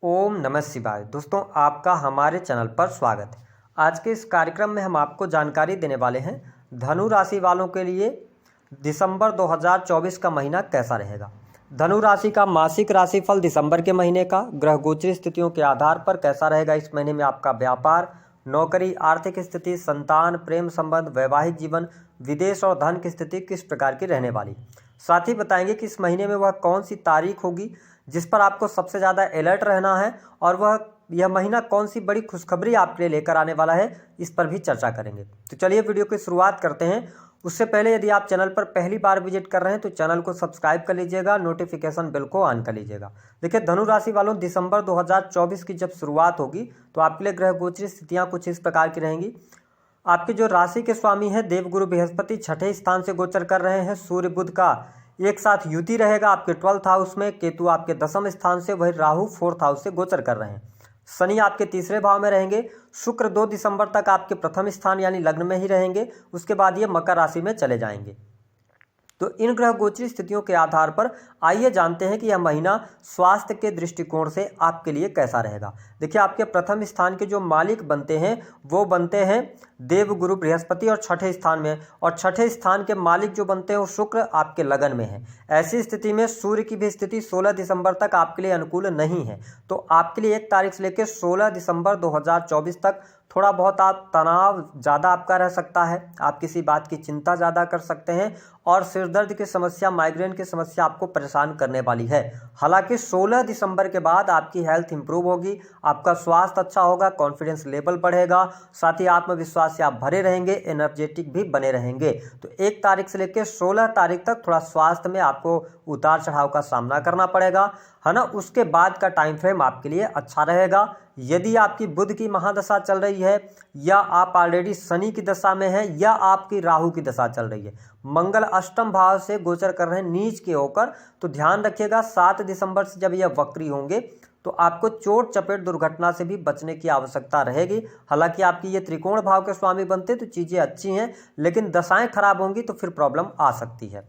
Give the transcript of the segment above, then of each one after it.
ओम नमः शिवाय। दोस्तों, आपका हमारे चैनल पर स्वागत है। आज के इस कार्यक्रम में हम आपको जानकारी देने वाले हैं धनु राशि वालों के लिए दिसंबर 2024 का महीना कैसा रहेगा। धनु राशि का मासिक राशिफल दिसंबर के महीने का ग्रह गोचरी स्थितियों के आधार पर कैसा रहेगा। इस महीने में आपका व्यापार, नौकरी, आर्थिक स्थिति, संतान, प्रेम संबंध, वैवाहिक जीवन, विदेश और धन की स्थिति किस प्रकार की रहने वाली। साथ ही बताएंगे कि इस महीने में वह कौन सी तारीख होगी जिस पर आपको सबसे ज़्यादा अलर्ट रहना है, और वह यह महीना कौन सी बड़ी खुशखबरी आपके लिए लेकर आने वाला है, इस पर भी चर्चा करेंगे। तो चलिए वीडियो की शुरुआत करते हैं। उससे पहले यदि आप चैनल पर पहली बार विजिट कर रहे हैं तो चैनल को सब्सक्राइब कर लीजिएगा, नोटिफिकेशन बेल को ऑन कर लीजिएगा। देखिए, धनु राशि वालों, दिसंबर 2024 की जब शुरुआत होगी तो आपके लिए ग्रह गोचरी स्थितियाँ कुछ इस प्रकार की रहेंगी। आपकी जो राशि के स्वामी हैं देवगुरु बृहस्पति छठे स्थान से गोचर कर रहे हैं। सूर्य बुध का एक साथ युति रहेगा आपके 12th हाउस में। केतु आपके 10वें स्थान से, वही राहु 4th हाउस से गोचर कर रहे हैं। शनि आपके तीसरे भाव में रहेंगे। शुक्र 2 दिसंबर तक आपके प्रथम स्थान यानी लग्न में ही रहेंगे। उसके बाद ये मकर राशि में चले जाएंगे। तो इन ग्रह गोचरी स्थितियों के आधार पर आइए जानते हैं कि यह महीना स्वास्थ्य के दृष्टिकोण से आपके लिए कैसा रहेगा। देखिए, आपके प्रथम स्थान के जो मालिक बनते हैं वो बनते हैं देवगुरु बृहस्पति और छठे स्थान में, और छठे स्थान के मालिक जो बनते हैं वो शुक्र आपके लगन में है। ऐसी स्थिति में सूर्य की भी स्थिति 16 दिसंबर तक आपके लिए अनुकूल नहीं है। तो आपके लिए 1 तारीख से लेकर 16 दिसंबर 2024 तक थोड़ा बहुत आप तनाव ज़्यादा आपका रह सकता है। आप किसी बात की चिंता ज़्यादा कर सकते हैं, और सिरदर्द की समस्या, माइग्रेन की समस्या आपको परेशान करने वाली है। हालांकि 16 दिसंबर के बाद आपकी हेल्थ इंप्रूव होगी, आपका स्वास्थ्य अच्छा होगा, कॉन्फिडेंस लेवल बढ़ेगा, साथ ही आत्मविश्वास से आप भरे रहेंगे, एनर्जेटिक भी बने रहेंगे। तो 1 तारीख से लेकर 16 तारीख तक थोड़ा स्वास्थ्य में आपको उतार चढ़ाव का सामना करना पड़ेगा, है ना। उसके बाद का टाइम फ्रेम आपके लिए अच्छा रहेगा। यदि आपकी बुध की महादशा चल रही है, या आप ऑलरेडी शनि की दशा में हैं, या आपकी राहु की दशा चल रही है, मंगल अष्टम भाव से गोचर कर रहे हैं नीच के होकर, तो ध्यान रखिएगा 7 दिसंबर से जब यह वक्री होंगे तो आपको चोट चपेट दुर्घटना से भी बचने की आवश्यकता रहेगी। हालांकि आपकी ये त्रिकोण भाव के स्वामी बनते तो चीज़ें अच्छी हैं, लेकिन दशाएं खराब होंगी तो फिर प्रॉब्लम आ सकती है।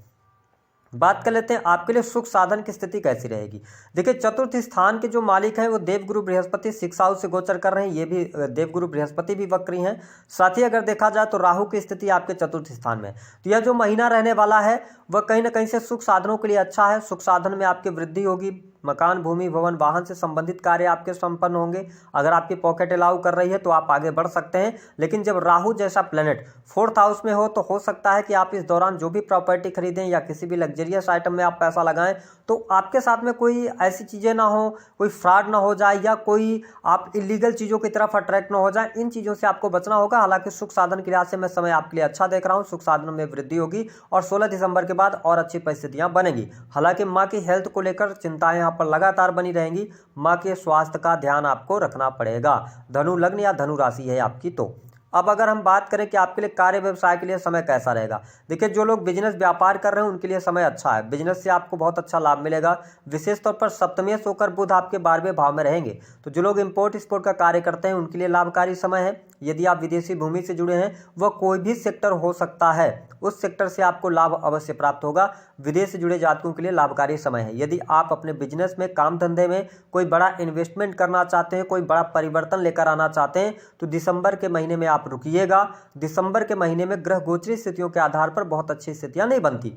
बात कर लेते हैं आपके लिए सुख साधन की स्थिति कैसी रहेगी। देखिए, चतुर्थ स्थान के जो मालिक हैं वो देवगुरु बृहस्पति 6 हाउस से गोचर कर रहे हैं। ये भी देवगुरु बृहस्पति भी वक्री हैं। साथ ही अगर देखा जाए तो राहु की स्थिति आपके चतुर्थ स्थान में। तो यह जो महीना रहने वाला है वह कहीं ना कहीं से सुख साधनों के लिए अच्छा है। सुख साधन में आपकी वृद्धि होगी, मकान, भूमि, भवन, वाहन से संबंधित कार्य आपके संपन्न होंगे। अगर आपकी पॉकेट अलाउ कर रही है तो आप आगे बढ़ सकते हैं। लेकिन जब राहु जैसा प्लेनेट 4th हाउस में हो तो हो सकता है कि आप इस दौरान जो भी प्रॉपर्टी खरीदें या किसी भी लग्जरियस आइटम में आप पैसा लगाएं तो आपके साथ में कोई ऐसी चीज़ें ना हो, कोई फ्रॉड ना हो जाए, या कोई आप इलीगल चीज़ों की तरफ अट्रैक्ट ना हो जाए। इन चीज़ों से आपको बचना होगा। हालांकि सुख साधन के लिहाज से मैं समय आपके लिए अच्छा देख रहा हूँ। सुख साधन में वृद्धि होगी और 16 दिसंबर के बाद और अच्छी परिस्थितियाँ बनेगी। हालांकि माँ की हेल्थ को लेकर चिंताएं यहाँ पर लगातार बनी रहेंगी। माँ के स्वास्थ्य का ध्यान आपको रखना पड़ेगा। धनु लग्न या धनु राशि है आपकी। तो अब अगर हम बात करें कि आपके लिए कार्य व्यवसाय के लिए समय कैसा रहेगा। देखिए, जो लोग बिजनेस व्यापार कर रहे हैं उनके लिए समय अच्छा है। बिजनेस से आपको बहुत अच्छा लाभ मिलेगा। विशेष तौर पर सप्तमेश होकर बुध आपके 12वें भाव में रहेंगे। तो जो लोग इंपोर्ट एक्सपोर्ट का कार्य करते हैं उनके लिए लाभकारी समय है। यदि आप विदेशी भूमि से जुड़े हैं, वह कोई भी सेक्टर हो सकता है, उस सेक्टर से आपको लाभ अवश्य प्राप्त होगा। विदेश से जुड़े जातकों के लिए लाभकारी समय है। यदि आप अपने बिजनेस में, काम धंधे में कोई बड़ा इन्वेस्टमेंट करना चाहते हैं, कोई बड़ा परिवर्तन लेकर आना चाहते हैं, तो दिसंबर के महीने में आप रुकिएगा। दिसंबर के महीने में ग्रह गोचरी स्थितियों के आधार पर बहुत अच्छी स्थितियां नहीं बनती।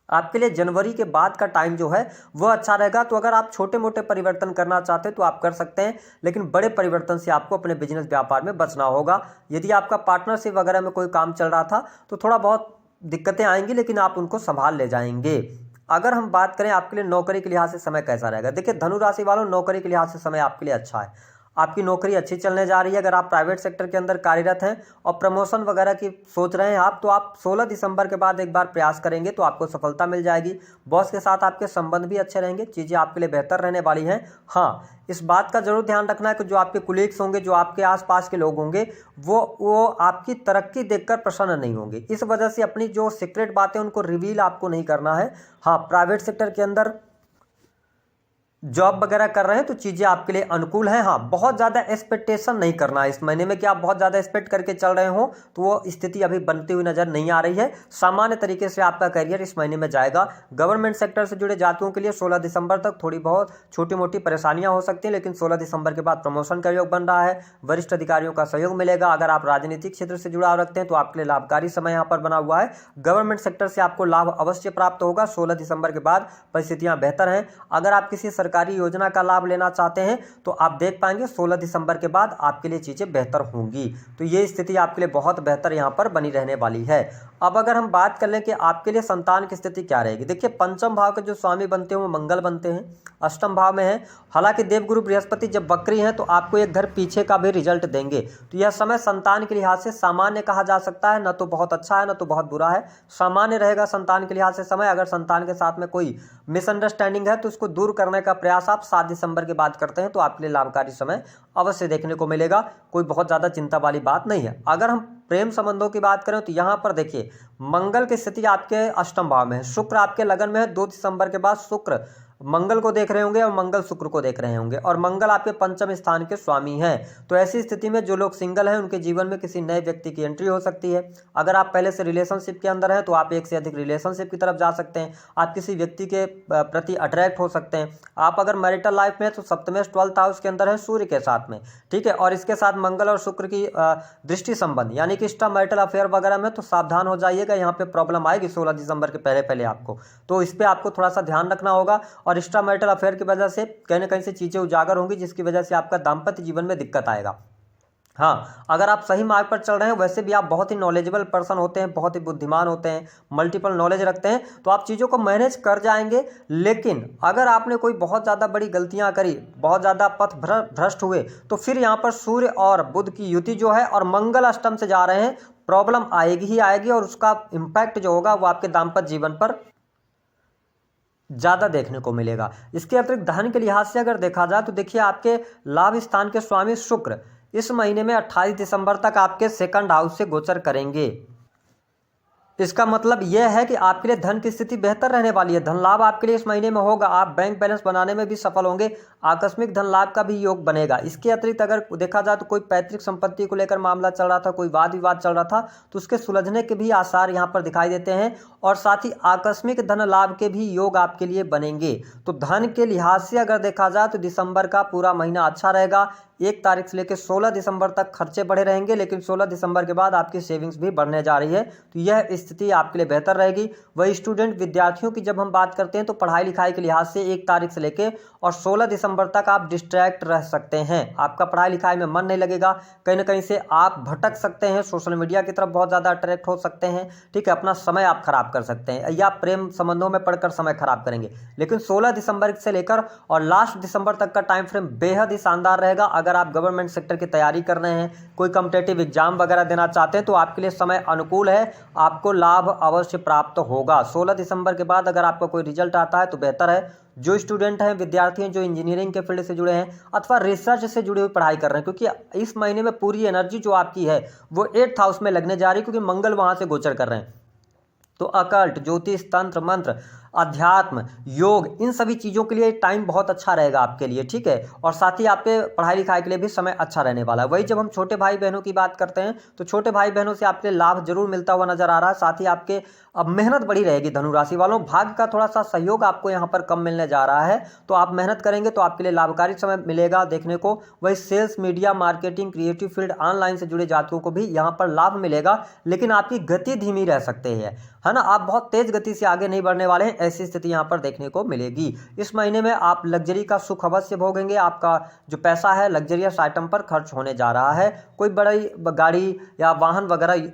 आपके लिए जनवरी के बाद का टाइम जो है वह अच्छा रहेगा। तो अगर आप छोटे मोटे परिवर्तन करना चाहते हैं तो आप कर सकते हैं, लेकिन बड़े परिवर्तन से आपको अपने बिजनेस व्यापार में बचना होगा। यदि आपका पार्टनरशिप वगैरह में कोई काम चल रहा था तो थोड़ा बहुत दिक्कतें आएंगी, लेकिन आप उनको संभाल ले जाएंगे। अगर हम बात करें आपके लिए नौकरी के लिहाज से समय कैसा रहेगा। देखिए, धनु राशि वालों, नौकरी के लिहाज से समय आपके लिए अच्छा है। आपकी नौकरी अच्छी चलने जा रही है। अगर आप प्राइवेट सेक्टर के अंदर कार्यरत हैं और प्रमोशन वगैरह की सोच रहे हैं आप, तो आप 16 दिसंबर के बाद एक बार प्रयास करेंगे तो आपको सफलता मिल जाएगी। बॉस के साथ आपके संबंध भी अच्छे रहेंगे, चीज़ें आपके लिए बेहतर रहने वाली हैं। हाँ, इस बात का जरूर ध्यान रखना है कि जो आपके कुलीग्स होंगे, जो आपके आसपास के लोग होंगे, वो आपकी तरक्की देखकर प्रसन्न नहीं होंगे। इस वजह से अपनी जो सीक्रेट बातें उनको रिवील आपको नहीं करना है। हाँ, प्राइवेट सेक्टर के अंदर जॉब वगैरह कर रहे हैं तो चीज़ें आपके लिए अनुकूल हैं। हाँ, बहुत ज़्यादा एक्सपेक्टेशन नहीं करना है इस महीने में कि आप बहुत ज़्यादा एक्सपेक्ट करके चल रहे हो, तो वो स्थिति अभी बनती हुई नजर नहीं आ रही है। सामान्य तरीके से आपका करियर इस महीने में जाएगा। गवर्नमेंट सेक्टर से जुड़े जातकों के लिए 16 दिसंबर तक थोड़ी बहुत छोटी मोटी परेशानियां हो सकती हैं, लेकिन 16 दिसंबर के बाद प्रमोशन का योग बन रहा है, वरिष्ठ अधिकारियों का सहयोग मिलेगा। अगर आप राजनीतिक क्षेत्र से जुड़ाव रखते हैं तो आपके लिए लाभकारी समय यहाँ पर बना हुआ है। गवर्नमेंट सेक्टर से आपको लाभ अवश्य प्राप्त होगा। 16 दिसंबर के बाद परिस्थितियां बेहतर हैं। अगर आप किसी सरकारी योजना का लाभ लेना चाहते हैं तो आप देख पाएंगे 16 दिसंबर के बाद आपके लिए चीजें बेहतर होंगी। तो ये स्थिति आपके लिए बहुत बेहतर यहाँ पर बनी रहने वाली है। अब अगर हम बात कर लें कि आपके लिए संतान की स्थिति क्या रहेगी, देखिए पंचम भाव के जो स्वामी बनते हैं वो मंगल बनते हैं, अष्टम भाव में है। हालांकि देवगुरु बृहस्पति जब वक्री हैं तो आपको एक घर पीछे का भी रिजल्ट देंगे। तो यह समय संतान के लिहाज से सामान्य कहा जा सकता है, न तो बहुत अच्छा है न तो बहुत बुरा है, सामान्य रहेगा संतान के लिहाज से समय। अगर संतान के साथ में कोई मिसअंडरस्टैंडिंग है तो उसको दूर करने का प्रयास आप 7 दिसंबर के बाद करते हैं तो आपके लिए लाभकारी समय अवश्य देखने को मिलेगा। कोई बहुत ज़्यादा चिंता वाली बात नहीं है। अगर हम प्रेम संबंधों की बात करें तो यहाँ पर देखिए मंगल की स्थिति आपके अष्टम भाव में है, शुक्र आपके लगन में है। 2 दिसंबर के बाद शुक्र मंगल को देख रहे होंगे और मंगल शुक्र को देख रहे होंगे, और मंगल आपके पंचम स्थान के स्वामी हैं। तो ऐसी स्थिति में जो लोग सिंगल हैं उनके जीवन में किसी नए व्यक्ति की एंट्री हो सकती है। अगर आप पहले से रिलेशनशिप के अंदर हैं तो आप एक से अधिक रिलेशनशिप की तरफ जा सकते हैं। आप किसी व्यक्ति के प्रति अट्रैक्ट हो सकते हैं। आप अगर मैरिटल लाइफ में है तो सप्तमेश 12th हाउस के अंदर है सूर्य के साथ में, ठीक है, और इसके साथ मंगल और शुक्र की दृष्टि संबंध यानी कि एक्स्ट्रा मैरिटल अफेयर वगैरह में तो सावधान हो जाइएगा, यहाँ पे प्रॉब्लम आएगी 16 दिसंबर के पहले पहले आपको। तो इस पर आपको थोड़ा सा ध्यान रखना होगा, और एक्स्ट्रा मैरिटल अफेयर की वजह से कहीं ना कहीं से चीजें उजागर होंगी जिसकी वजह से आपका दाम्पत्य जीवन में दिक्कत आएगा। हाँ, अगर आप सही मार्ग पर चल रहे हैं, वैसे भी आप बहुत ही नॉलेजेबल पर्सन होते हैं, बहुत ही बुद्धिमान होते हैं, मल्टीपल नॉलेज रखते हैं, तो आप चीज़ों को मैनेज कर जाएंगे। लेकिन अगर आपने कोई बहुत ज़्यादा बड़ी गलतियां करी, बहुत ज़्यादा पथ भ्रष्ट हुए, तो फिर यहाँ पर सूर्य और बुध की युति जो है और मंगल अष्टम से जा रहे हैं, प्रॉब्लम आएगी ही आएगी, और उसका इम्पैक्ट जो होगा वो आपके दाम्पत्य जीवन पर ज़्यादा देखने को मिलेगा। इसके अतिरिक्त धन के लिहाज से अगर देखा जाए तो देखिए आपके लाभ स्थान के स्वामी शुक्र इस महीने में 28 दिसंबर तक आपके सेकंड हाउस से गोचर करेंगे। इसका मतलब यह है कि आपके लिए धन की स्थिति बेहतर रहने वाली है। धन लाभ आपके लिए इस महीने में होगा। आप बैंक बैलेंस बनाने में भी सफल होंगे। आकस्मिक धन लाभ का भी योग बनेगा। इसके अतिरिक्त अगर देखा जाए तो कोई पैतृक संपत्ति को लेकर मामला चल रहा था, कोई वाद विवाद चल रहा था, तो उसके सुलझने के भी आसार यहाँ पर दिखाई देते हैं, और साथ ही आकस्मिक धन लाभ के भी योग आपके लिए बनेंगे। तो धन के लिहाज से अगर देखा जाए तो दिसंबर का पूरा महीना अच्छा रहेगा। 1 तारीख से लेकर 16 दिसंबर तक खर्चे बढ़े रहेंगे, लेकिन 16 दिसंबर के बाद आपकी सेविंग्स भी बढ़ने जा रही है, तो यह स्थिति आपके लिए बेहतर रहेगी। वही स्टूडेंट विद्यार्थियों की जब हम बात करते हैं तो पढ़ाई लिखाई के लिहाज से 1 तारीख से लेकर और 16 दिसंबर तक आप डिस्ट्रैक्ट रह सकते हैं। आपका पढ़ाई लिखाई में मन नहीं लगेगा, कहीं ना कहीं से आप भटक सकते हैं, सोशल मीडिया की तरफ बहुत ज़्यादा अट्रैक्ट हो सकते हैं, ठीक है, अपना समय आप खराब कर सकते हैं, या प्रेम संबंधों में पढ़कर समय खराब करेंगे। लेकिन 16 दिसंबर से लेकर और लास्ट दिसंबर तक का टाइम फ्रेम बेहद ही शानदार रहेगा। अगर आप गवर्नमेंट सेक्टर की तैयारी कर रहे हैं, कोई कॉम्पिटिटिव एग्जाम वगैरह देना चाहते हैं, तो आपके लिए समय अनुकूल है, आपको लाभ अवश्य प्राप्त होगा। 16 दिसंबर के बाद अगर आपका कोई रिजल्ट आता है तो बेहतर है। जो स्टूडेंट हैं, विद्यार्थी हैं, जो इंजीनियरिंग के फील्ड से जुड़े हैं अथवा रिसर्च से जुड़ी हुई पढ़ाई कर रहे हैं, क्योंकि इस महीने में पूरी एनर्जी जो आपकी है वो 8th हाउस में लगने जा रही है, क्योंकि मंगल वहां से गोचर कर रहे हैं। तो अकल्ट, ज्योतिष, तंत्र, मंत्र, अध्यात्म, योग, इन सभी चीज़ों के लिए टाइम बहुत अच्छा रहेगा आपके लिए, ठीक है, और साथ ही आपके पढ़ाई लिखाई के लिए भी समय अच्छा रहने वाला है। वही जब हम छोटे भाई बहनों की बात करते हैं तो छोटे भाई बहनों से आपके लाभ जरूर मिलता हुआ नजर आ रहा है। साथ ही आपके अब मेहनत बढ़ी रहेगी धनु राशि वालों, भाग्य का थोड़ा सा सहयोग आपको यहाँ पर कम मिलने जा रहा है, तो आप मेहनत करेंगे तो आपके लिए लाभकारी समय मिलेगा देखने को। वही sales, media, marketing, creative field, online से जुड़े जातकों को भी यहाँ पर लाभ मिलेगा, लेकिन आपकी गति धीमी रह सकते हैं, है ना, आप बहुत तेज गति से आगे नहीं बढ़ने वाले हैं, ऐसी स्थिति यहाँ पर देखने को मिलेगी। इस महीने में आप लग्जरी का सुख अवश्य भोगेंगे। आपका जो पैसा है लग्जरियस आइटम पर खर्च होने जा रहा है। कोई बड़ी गाड़ी या वाहन वगैरह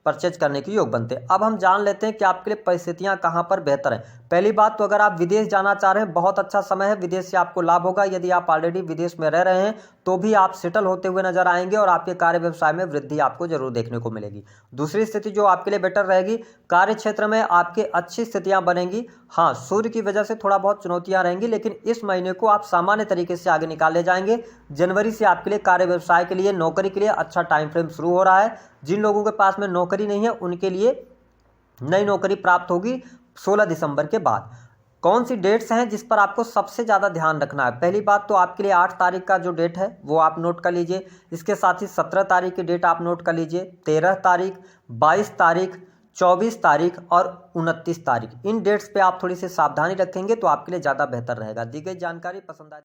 परचेज करने के योग बनते हैं। अब हम जान लेते हैं कि आपके लिए परिस्थितियां कहां पर बेहतर हैं। पहली बात तो अगर आप विदेश जाना चाह रहे हैं, बहुत अच्छा समय है, विदेश से आपको लाभ होगा। यदि आप ऑलरेडी विदेश में रह रहे हैं तो भी आप सेटल होते हुए नजर आएंगे और आपके कार्य व्यवसाय में वृद्धि आपको जरूर देखने को मिलेगी। दूसरी स्थिति जो आपके लिए बेटर रहेगी, कार्य क्षेत्र में आपके अच्छी स्थितियां बनेंगी। हाँ, सूर्य की वजह से थोड़ा बहुत चुनौतियां रहेंगी, लेकिन इस महीने को आप सामान्य तरीके से आगे निकाल ले जाएंगे। जनवरी से आपके लिए कार्य व्यवसाय के लिए, नौकरी के लिए अच्छा टाइम फ्रेम शुरू हो रहा है। जिन लोगों के पास में नौकरी नहीं है उनके लिए नई नौकरी प्राप्त होगी 16 दिसंबर के बाद। कौन सी डेट्स हैं जिस पर आपको सबसे ज़्यादा ध्यान रखना है? पहली बात तो आपके लिए 8 तारीख का जो डेट है वो आप नोट कर लीजिए। इसके साथ ही 17 तारीख की डेट आप नोट कर लीजिए, 13 तारीख, 22 तारीख, 24 तारीख और 29 तारीख। इन डेट्स पे आप थोड़ी सी सावधानी रखेंगे तो आपके लिए ज़्यादा बेहतर रहेगा। दी गई जानकारी पसंद आए